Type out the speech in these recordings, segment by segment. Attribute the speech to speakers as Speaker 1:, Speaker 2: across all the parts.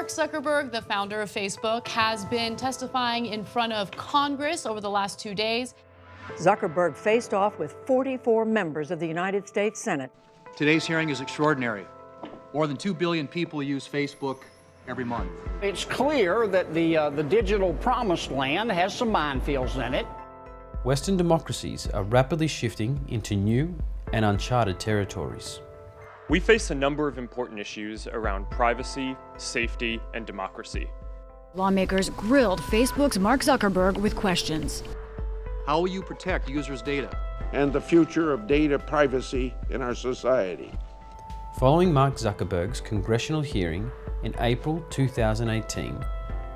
Speaker 1: Mark Zuckerberg, the founder of Facebook, has been testifying in front of Congress over the last 2 days.
Speaker 2: Zuckerberg faced off with 44 members of the United States Senate.
Speaker 3: Today's hearing is extraordinary. More than 2 billion people use Facebook every month.
Speaker 4: It's clear that the digital promised land has some minefields in it.
Speaker 5: Western democracies are rapidly shifting into new and uncharted territories.
Speaker 6: We face a number of important issues around privacy, safety, and democracy.
Speaker 7: Lawmakers grilled Facebook's Mark Zuckerberg with questions.
Speaker 3: How will you protect users' data?
Speaker 8: And the future of data privacy in our society.
Speaker 5: Following Mark Zuckerberg's congressional hearing in April 2018,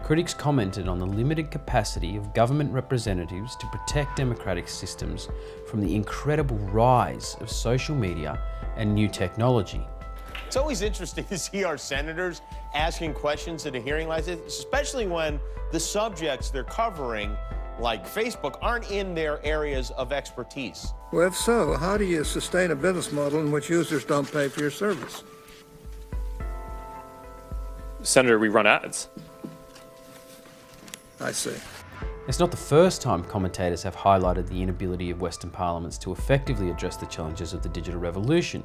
Speaker 5: critics commented on the limited capacity of government representatives to protect democratic systems from the incredible rise of social media and new technology.
Speaker 9: It's always interesting to see our senators asking questions at a hearing like this, especially when the subjects they're covering, like Facebook, aren't in their areas of expertise.
Speaker 10: Well, if so, how do you sustain a business model in which users don't pay for your service?
Speaker 6: Senator, we run ads.
Speaker 10: I see.
Speaker 5: It's not the first time commentators have highlighted the inability of Western parliaments to effectively address the challenges of the digital revolution.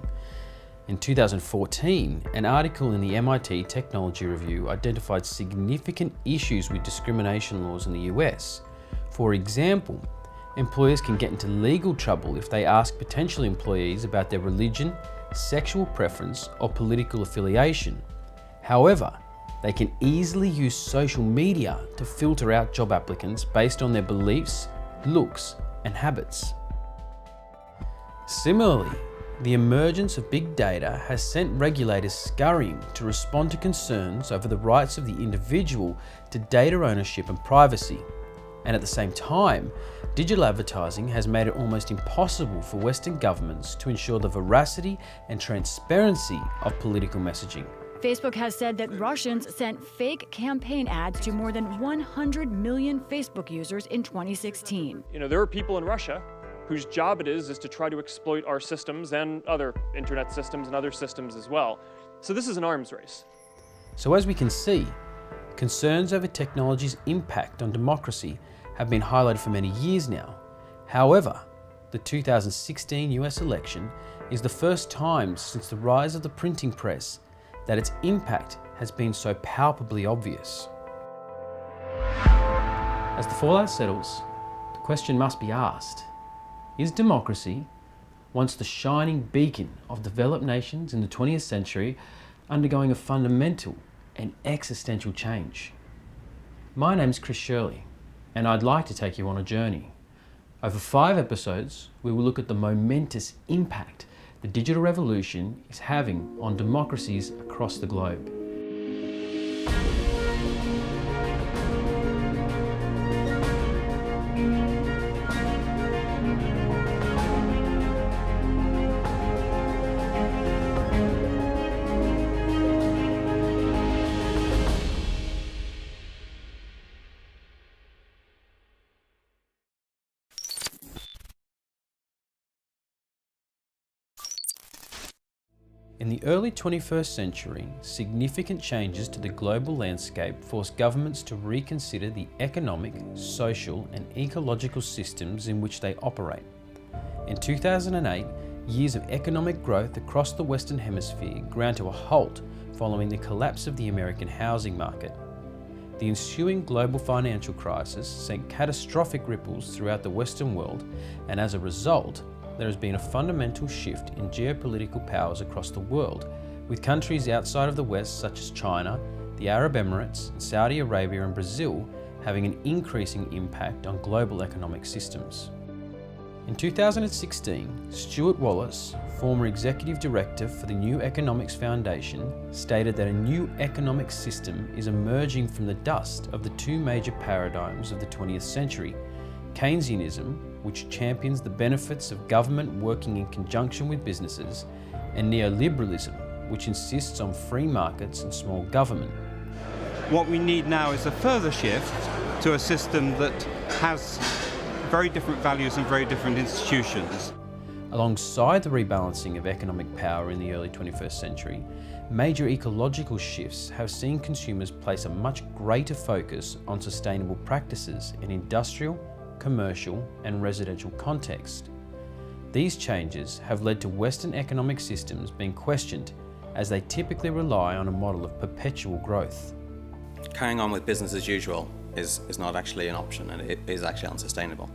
Speaker 5: In 2014, an article in the MIT Technology Review identified significant issues with discrimination laws in the US. For example, employers can get into legal trouble if they ask potential employees about their religion, sexual preference, or political affiliation. However, they can easily use social media to filter out job applicants based on their beliefs, looks, and habits. Similarly, the emergence of big data has sent regulators scurrying to respond to concerns over the rights of the individual to data ownership and privacy. And at the same time, digital advertising has made it almost impossible for Western governments to ensure the veracity and transparency of political messaging.
Speaker 7: Facebook has said that Russians sent fake campaign ads to more than 100 million Facebook users in 2016.
Speaker 6: There are people in Russia whose job it is to try to exploit our systems and other internet systems and other systems as well. So this is an arms race.
Speaker 5: So as we can see, concerns over technology's impact on democracy have been highlighted for many years now. However, the 2016 US election is the first time since the rise of the printing press that its impact has been so palpably obvious. As the fallout settles, the question must be asked: is democracy, once the shining beacon of developed nations in the 20th century, undergoing a fundamental and existential change? My name's Chris Shirley, and I'd like to take you on a journey. Over 5 episodes, we will look at the momentous impact the digital revolution is having on democracies across the globe. In the early 21st century, significant changes to the global landscape forced governments to reconsider the economic, social, and ecological systems in which they operate. In 2008, years of economic growth across the Western Hemisphere ground to a halt following the collapse of the American housing market. The ensuing global financial crisis sent catastrophic ripples throughout the Western world, and as a result, there has been a fundamental shift in geopolitical powers across the world, with countries outside of the West such as China, the Arab Emirates, Saudi Arabia and Brazil having an increasing impact on global economic systems. In 2016, Stewert Wallis, former executive director for the New Economics Foundation, stated that a new economic system is emerging from the dust of the 2 major paradigms of the 20th century: Keynesianism, which champions the benefits of government working in conjunction with businesses, and neoliberalism, which insists on free markets and small government.
Speaker 11: What we need now is a further shift to a system that has very different values and very different institutions.
Speaker 5: Alongside the rebalancing of economic power in the early 21st century, major ecological shifts have seen consumers place a much greater focus on sustainable practices in industrial, commercial and residential context. These changes have led to Western economic systems being questioned, as they typically rely on a model of perpetual growth.
Speaker 12: Carrying on with business as usual is not actually an option, and it is actually unsustainable.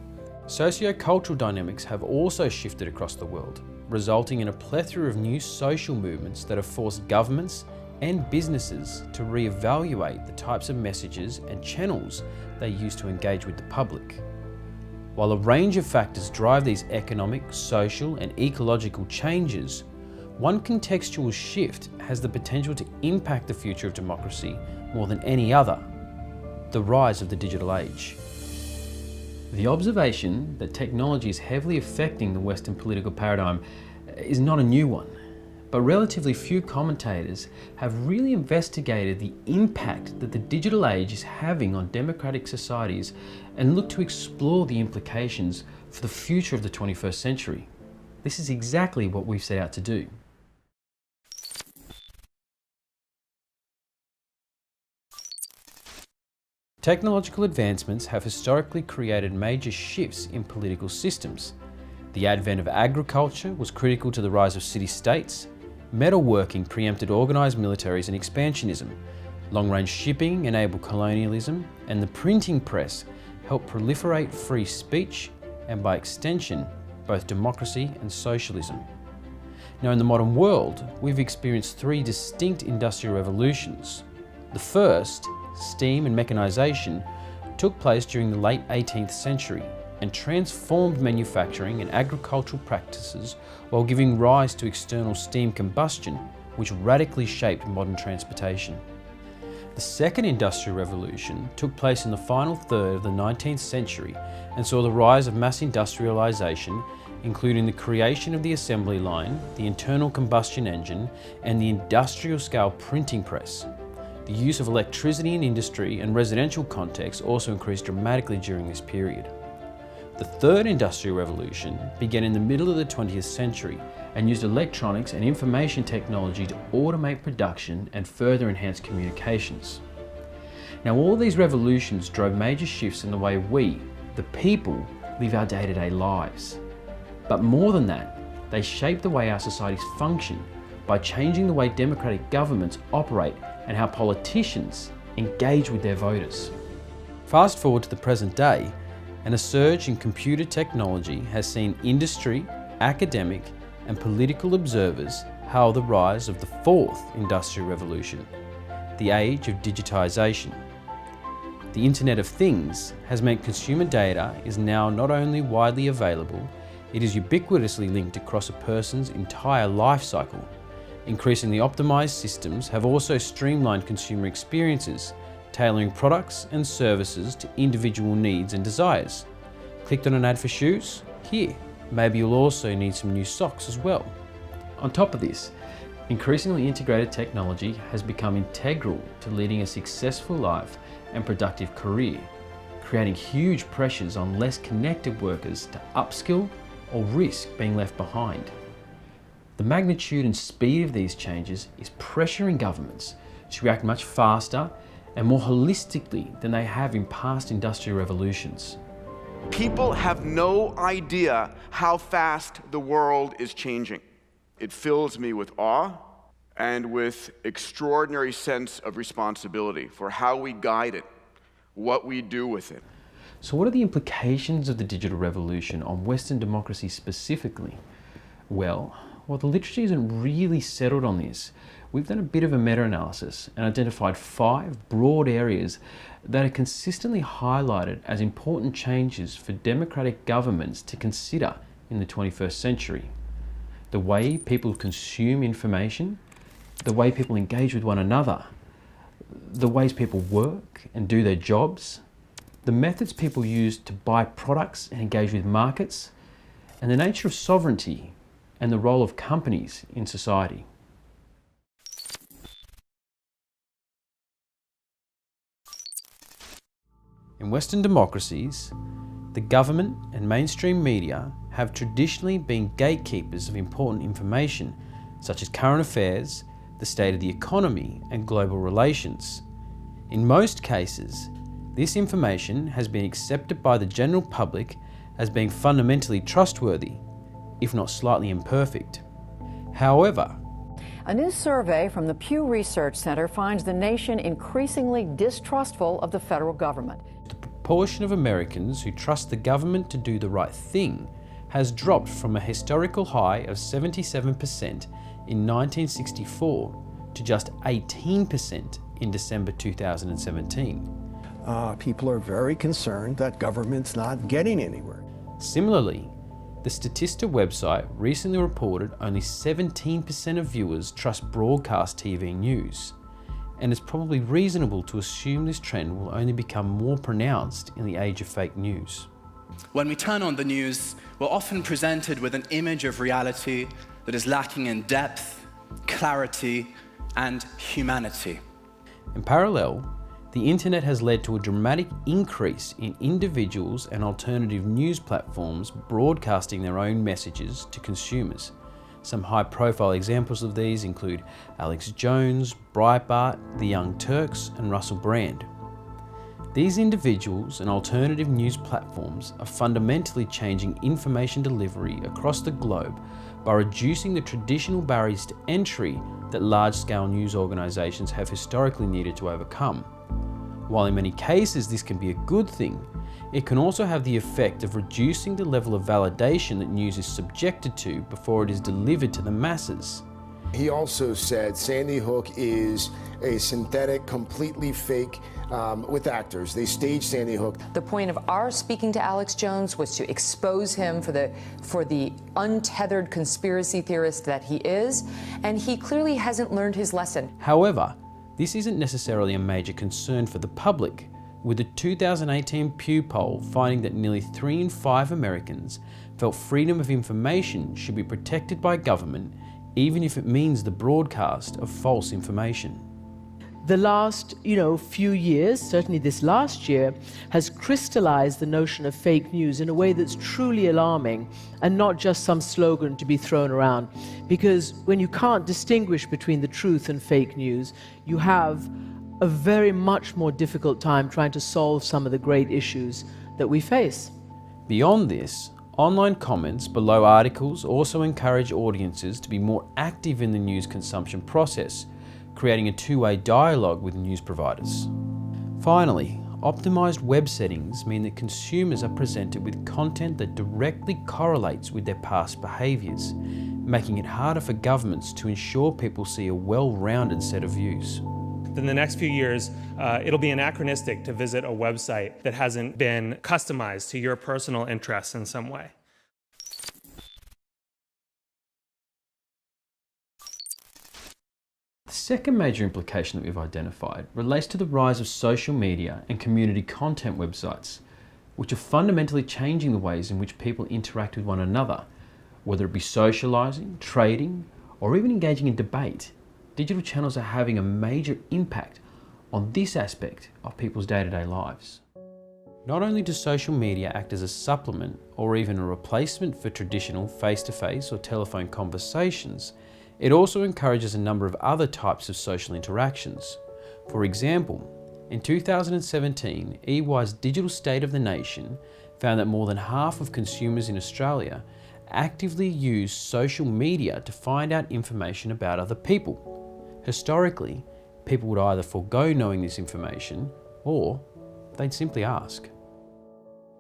Speaker 5: Socio-cultural dynamics have also shifted across the world, resulting in a plethora of new social movements that have forced governments and businesses to re-evaluate the types of messages and channels they use to engage with the public. While a range of factors drive these economic, social and ecological changes, one contextual shift has the potential to impact the future of democracy more than any other: the rise of the digital age. The observation that technology is heavily affecting the Western political paradigm is not a new one, but relatively few commentators have really investigated the impact that the digital age is having on democratic societies and look to explore the implications for the future of the 21st century. This is exactly what we've set out to do. Technological advancements have historically created major shifts in political systems. The advent of agriculture was critical to the rise of city-states. Metalworking preempted organised militaries and expansionism. Long-range shipping enabled colonialism, and the printing press helped proliferate free speech and, by extension, both democracy and socialism. Now, in the modern world, we've experienced three distinct industrial revolutions. The first, steam and mechanisation, took place during the late 18th century and transformed manufacturing and agricultural practices while giving rise to external steam combustion, which radically shaped modern transportation. The second industrial revolution took place in the final third of the 19th century and saw the rise of mass industrialisation, including the creation of the assembly line, the internal combustion engine, and the industrial-scale printing press. The use of electricity in industry and residential contexts also increased dramatically during this period. The third industrial revolution began in the middle of the 20th century and used electronics and information technology to automate production and further enhance communications. Now, all these revolutions drove major shifts in the way we, the people, live our day-to-day lives. But more than that, they shaped the way our societies function by changing the way democratic governments operate and how politicians engage with their voters. Fast forward to the present day, and a surge in computer technology has seen industry, academic, and political observers hail the rise of the fourth industrial revolution, the age of digitisation. The Internet of Things has meant consumer data is now not only widely available, it is ubiquitously linked across a person's entire life cycle. Increasingly optimised systems have also streamlined consumer experiences, tailoring products and services to individual needs and desires. Clicked on an ad for shoes? Here, maybe you'll also need some new socks as well. On top of this, increasingly integrated technology has become integral to leading a successful life and productive career, creating huge pressures on less connected workers to upskill or risk being left behind. The magnitude and speed of these changes is pressuring governments to react much faster and more holistically than they have in past industrial revolutions.
Speaker 13: People have no idea how fast the world is changing. It fills me with awe and with extraordinary sense of responsibility for how we guide it, what we do with it.
Speaker 5: So what are the implications of the digital revolution on Western democracy specifically? Well, the literature isn't really settled on this. We've done a bit of a meta-analysis and identified 5 broad areas that are consistently highlighted as important changes for democratic governments to consider in the 21st century. The way people consume information, the way people engage with one another, the ways people work and do their jobs, the methods people use to buy products and engage with markets, and the nature of sovereignty and the role of companies in society. In Western democracies, The government and mainstream media have traditionally been gatekeepers of important information, such as current affairs, the state of the economy, and global relations. In most cases, this information has been accepted by the general public as being fundamentally trustworthy, if not slightly imperfect. However,
Speaker 2: a new survey from the Pew Research Center finds the nation increasingly distrustful of the federal government.
Speaker 5: the proportion of Americans who trust the government to do the right thing has dropped from a historical high of 77% in 1964 to just 18% in December 2017.
Speaker 14: People are very concerned that government's not getting anywhere.
Speaker 5: Similarly, the Statista website recently reported only 17% of viewers trust broadcast TV news, and it's probably reasonable to assume this trend will only become more pronounced in the age of fake news.
Speaker 15: When we turn on the news, we're often presented with an image of reality that is lacking in depth, clarity, and humanity.
Speaker 5: In parallel, the internet has led to a dramatic increase in individuals and alternative news platforms broadcasting their own messages to consumers. Some high-profile examples of these include Alex Jones, Breitbart, The Young Turks, and Russell Brand. These individuals and alternative news platforms are fundamentally changing information delivery across the globe by reducing the traditional barriers to entry that large-scale news organisations have historically needed to overcome. While in many cases this can be a good thing, it can also have the effect of reducing the level of validation that news is subjected to before it is delivered to the masses.
Speaker 16: He also said Sandy Hook is a synthetic, completely fake with actors. They staged Sandy Hook.
Speaker 17: The point of our speaking to Alex Jones was to expose him for the untethered conspiracy theorist that he is, and he clearly hasn't learned his lesson.
Speaker 5: However, this isn't necessarily a major concern for the public, with the 2018 Pew poll finding that nearly 3 in 5 Americans felt freedom of information should be protected by government, even if it means the broadcast of false information.
Speaker 18: The last, few years, certainly this last year, has crystallized the notion of fake news in a way that's truly alarming and not just some slogan to be thrown around. Because when you can't distinguish between the truth and fake news, you have a very much more difficult time trying to solve some of the great issues that we face.
Speaker 5: Beyond this, online comments below articles also encourage audiences to be more active in the news consumption process, creating a two-way dialogue with news providers. Finally, optimized web settings mean that consumers are presented with content that directly correlates with their past behaviours, making it harder for governments to ensure people see a well-rounded set of views.
Speaker 19: In the next few years, it'll be anachronistic to visit a website that hasn't been customized to your personal interests in some way.
Speaker 5: The second major implication that we've identified relates to the rise of social media and community content websites, which are fundamentally changing the ways in which people interact with one another, whether it be socializing, trading, or even engaging in debate. Digital channels are having a major impact on this aspect of people's day-to-day lives. Not only does social media act as a supplement or even a replacement for traditional face-to-face or telephone conversations, it also encourages a number of other types of social interactions. For example, in 2017, EY's Digital State of the Nation found that more than half of consumers in Australia actively use social media to find out information about other people. Historically, people would either forego knowing this information or they'd simply ask.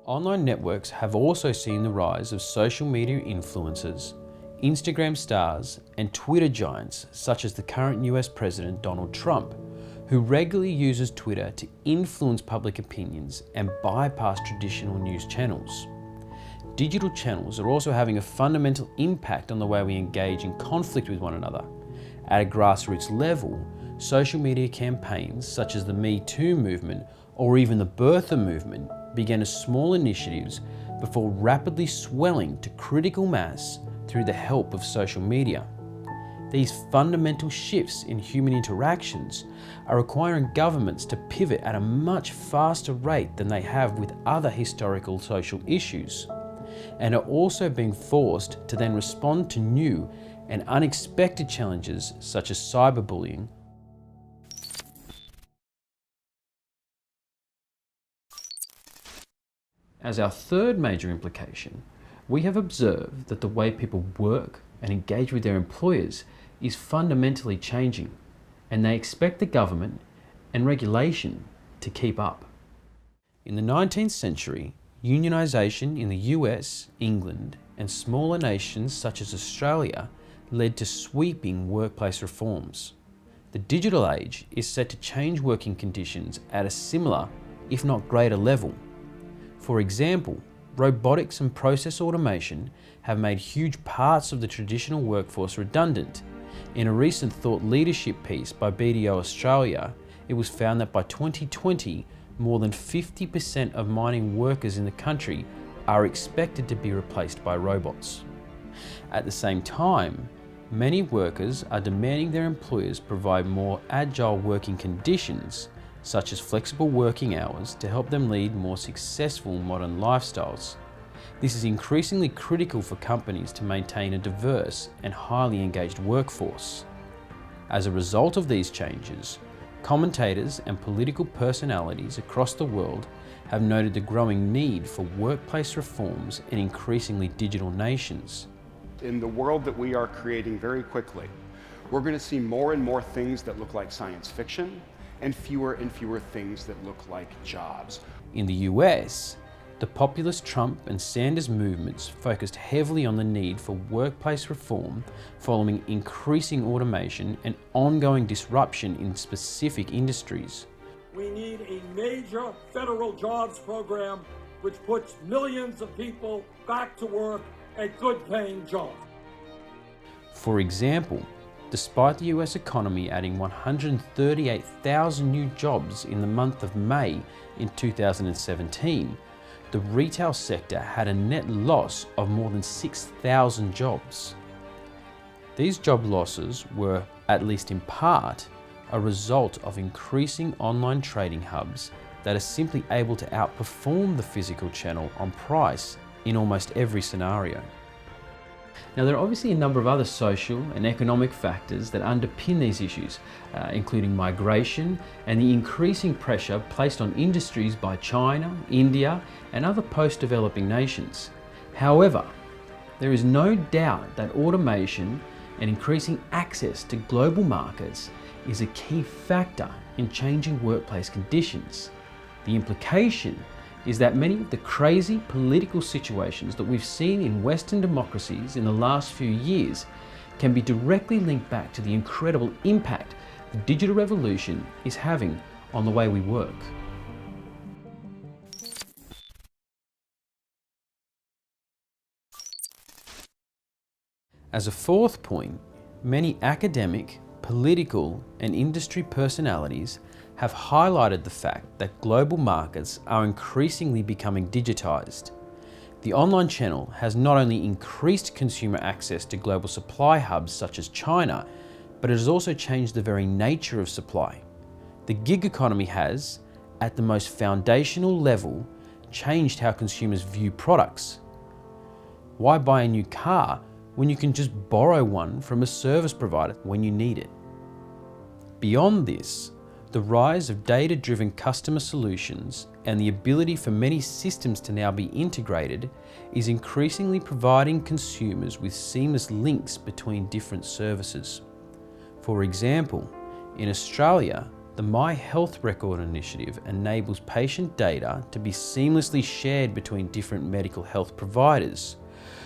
Speaker 5: Online networks have also seen the rise of social media influencers, Instagram stars, and Twitter giants such as the current US President Donald Trump, who regularly uses Twitter to influence public opinions and bypass traditional news channels. Digital channels are also having a fundamental impact on the way we engage in conflict with one another. At a grassroots level, social media campaigns such as the Me Too movement or even the Birther movement began as small initiatives before rapidly swelling to critical mass through the help of social media. These fundamental shifts in human interactions are requiring governments to pivot at a much faster rate than they have with other historical social issues, and are also being forced to then respond to new and unexpected challenges such as cyberbullying. As our third major implication, we have observed that the way people work and engage with their employers is fundamentally changing, and they expect the government and regulation to keep up. In the 19th century, unionisation in the US, England, and smaller nations such as Australia led to sweeping workplace reforms. The digital age is set to change working conditions at a similar, if not greater level. For example, robotics and process automation have made huge parts of the traditional workforce redundant. In a recent thought leadership piece by BDO Australia, it was found that by 2020, more than 50% of mining workers in the country are expected to be replaced by robots. At the same time, many workers are demanding their employers provide more agile working conditions, such as flexible working hours, to help them lead more successful modern lifestyles. This is increasingly critical for companies to maintain a diverse and highly engaged workforce. As a result of these changes, commentators and political personalities across the world have noted the growing need for workplace reforms in increasingly digital nations.
Speaker 20: In the world that we are creating very quickly, we're going to see more and more things that look like science fiction and fewer things that look like jobs.
Speaker 5: In the US, the populist Trump and Sanders movements focused heavily on the need for workplace reform following increasing automation and ongoing disruption in specific industries.
Speaker 21: We need a major federal jobs program which puts millions of people back to work at good-paying jobs.
Speaker 5: For example, despite the US economy adding 138,000 new jobs in the month of May in 2017, the retail sector had a net loss of more than 6,000 jobs. These job losses were, at least in part, a result of increasing online trading hubs that are simply able to outperform the physical channel on price in almost every scenario. Now, there are obviously a number of other social and economic factors that underpin these issues, including migration and the increasing pressure placed on industries by China, India, and other post-developing nations. However, there is no doubt that automation and increasing access to global markets is a key factor in changing workplace conditions. The implication is that many of the crazy political situations that we've seen in Western democracies in the last few years can be directly linked back to the incredible impact the digital revolution is having on the way we work. As a fourth point, many academic, political, and industry personalities have highlighted the fact that global markets are increasingly becoming digitized. The online channel has not only increased consumer access to global supply hubs such as China, but it has also changed the very nature of supply. The gig economy has, at the most foundational level, changed how consumers view products. Why buy a new car when you can just borrow one from a service provider when you need it? Beyond this, the rise of data-driven customer solutions and the ability for many systems to now be integrated is increasingly providing consumers with seamless links between different services. For example, in Australia, the My Health Record initiative enables patient data to be seamlessly shared between different medical health providers.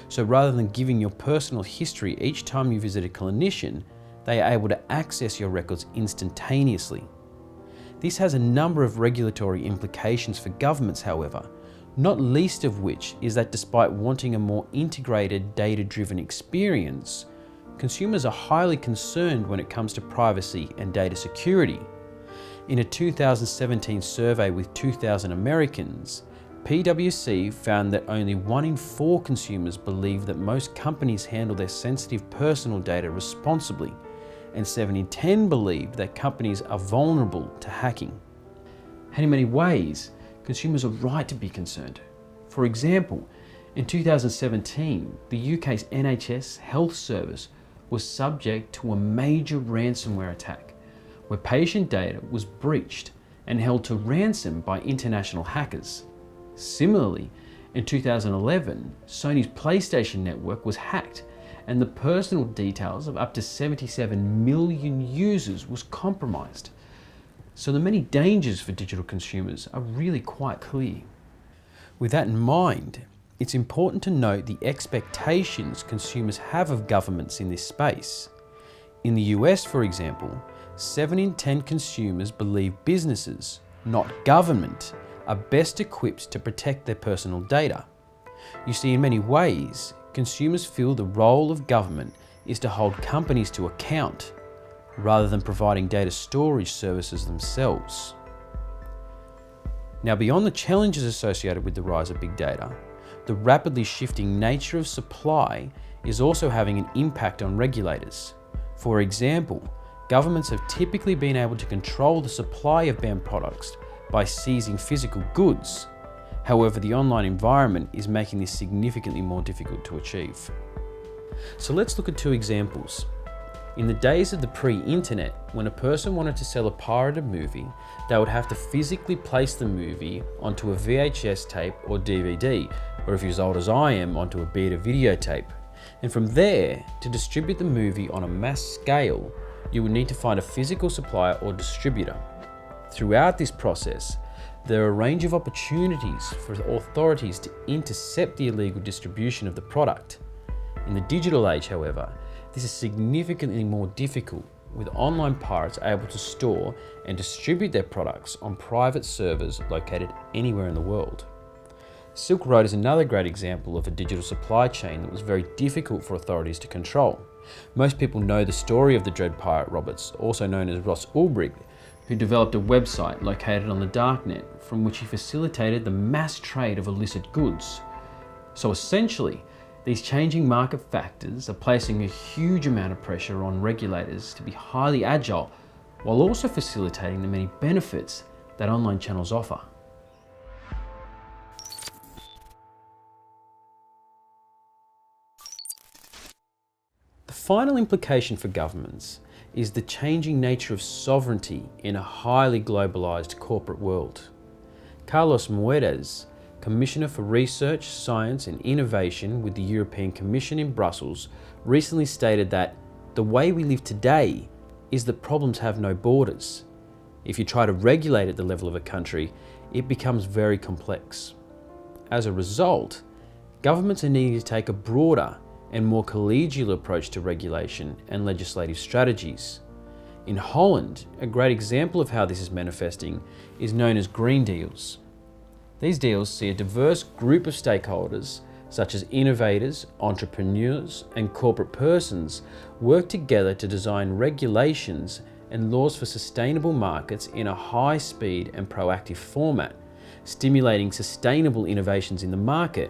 Speaker 5: So rather than giving your personal history each time you visit a clinician, they are able to access your records instantaneously. This has a number of regulatory implications for governments, however, not least of which is that despite wanting a more integrated, data-driven experience, consumers are highly concerned when it comes to privacy and data security. In a 2017 survey with 2,000 Americans, PwC found that only 1 in 4 consumers believe that most companies handle their sensitive personal data responsibly, and 7 in 10 believe that companies are vulnerable to hacking. And in many ways, consumers are right to be concerned. For example, in 2017, the UK's NHS Health Service was subject to a major ransomware attack, where patient data was breached and held to ransom by international hackers. Similarly, in 2011, Sony's PlayStation network was hacked, and the personal details of up to 77 million users was compromised. So the many dangers for digital consumers are really quite clear. With that in mind, it's important to note the expectations consumers have of governments in this space. In the US, for example, 7 in 10 consumers believe businesses, not government, are best equipped to protect their personal data. You see, in many ways, consumers feel the role of government is to hold companies to account, rather than providing data storage services themselves. Now, beyond the challenges associated with the rise of big data, the rapidly shifting nature of supply is also having an impact on regulators. For example, governments have typically been able to control the supply of banned products by seizing physical goods. However, the online environment is making this significantly more difficult to achieve. So let's look at 2 examples. In the days of the pre-internet, when a person wanted to sell a pirated movie, they would have to physically place the movie onto a VHS tape or DVD, or if you're as old as I am, onto a beta videotape. And from there, to distribute the movie on a mass scale, you would need to find a physical supplier or distributor. Throughout this process, there are a range of opportunities for authorities to intercept the illegal distribution of the product. In the digital age, however, this is significantly more difficult, with online pirates able to store and distribute their products on private servers located anywhere in the world. Silk Road is another great example of a digital supply chain that was very difficult for authorities to control. Most people know the story of the Dread Pirate Roberts, also known as Ross Ulbricht, who developed a website located on the darknet from which he facilitated the mass trade of illicit goods. So essentially, these changing market factors are placing a huge amount of pressure on regulators to be highly agile, while also facilitating the many benefits that online channels offer. The final implication for governments is the changing nature of sovereignty in a highly globalized corporate world. Carlos Moedas, Commissioner for Research, Science and Innovation with the European Commission in Brussels, recently stated that the way we live today is that problems have no borders. If you try to regulate at the level of a country, it becomes very complex. As a result, governments are needing to take a broader and more collegial approach to regulation and legislative strategies. In Holland, a great example of how this is manifesting is known as Green Deals. These deals see a diverse group of stakeholders, such as innovators, entrepreneurs, and corporate persons, work together to design regulations and laws for sustainable markets in a high-speed and proactive format, stimulating sustainable innovations in the market.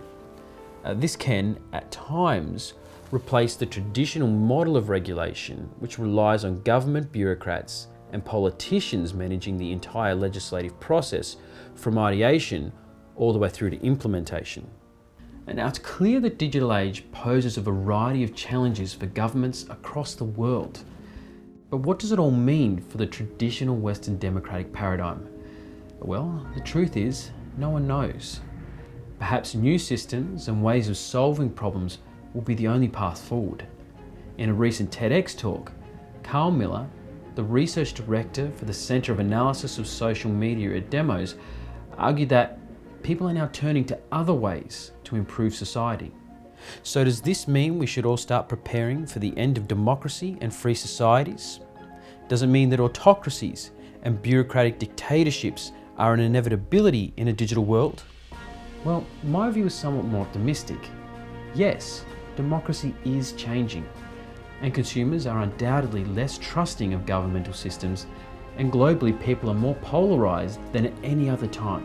Speaker 5: This can, at times, replace the traditional model of regulation, which relies on government bureaucrats and politicians managing the entire legislative process from ideation all the way through to implementation. And now it's clear that digital age poses a variety of challenges for governments across the world. But what does it all mean for the traditional Western democratic paradigm? Well, the truth is, no one knows. Perhaps new systems and ways of solving problems will be the only path forward. In a recent TEDx talk, Carl Miller, the research director for the Center of Analysis of Social Media at Demos, argued that people are now turning to other ways to improve society. So does this mean we should all start preparing for the end of democracy and free societies? Does it mean that autocracies and bureaucratic dictatorships are an inevitability in a digital world? Well, my view is somewhat more optimistic. Yes, democracy is changing, and consumers are undoubtedly less trusting of governmental systems, and globally people are more polarized than at any other time.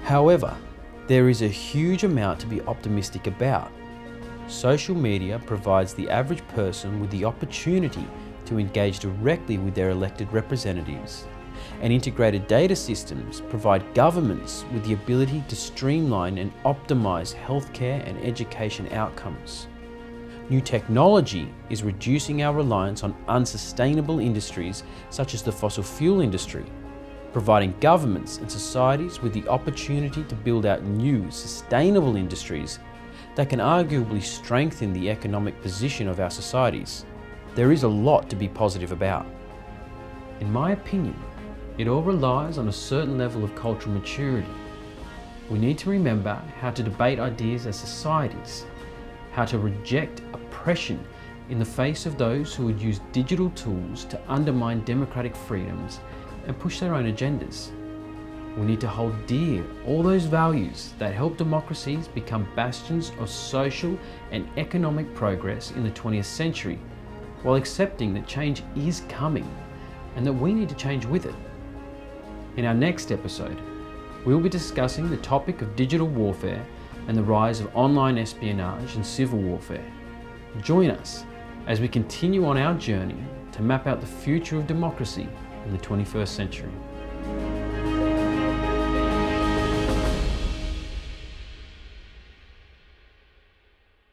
Speaker 5: However, there is a huge amount to be optimistic about. Social media provides the average person with the opportunity to engage directly with their elected representatives, and integrated data systems provide governments with the ability to streamline and optimize healthcare and education outcomes. New technology is reducing our reliance on unsustainable industries such as the fossil fuel industry, providing governments and societies with the opportunity to build out new, sustainable industries that can arguably strengthen the economic position of our societies. There is a lot to be positive about. In my opinion, it all relies on a certain level of cultural maturity. We need to remember how to debate ideas as societies, how to reject oppression in the face of those who would use digital tools to undermine democratic freedoms and push their own agendas. We need to hold dear all those values that help democracies become bastions of social and economic progress in the 20th century, while accepting that change is coming and that we need to change with it. In our next episode, we will be discussing the topic of digital warfare and the rise of online espionage and civil warfare. Join us as we continue on our journey to map out the future of democracy in the 21st century.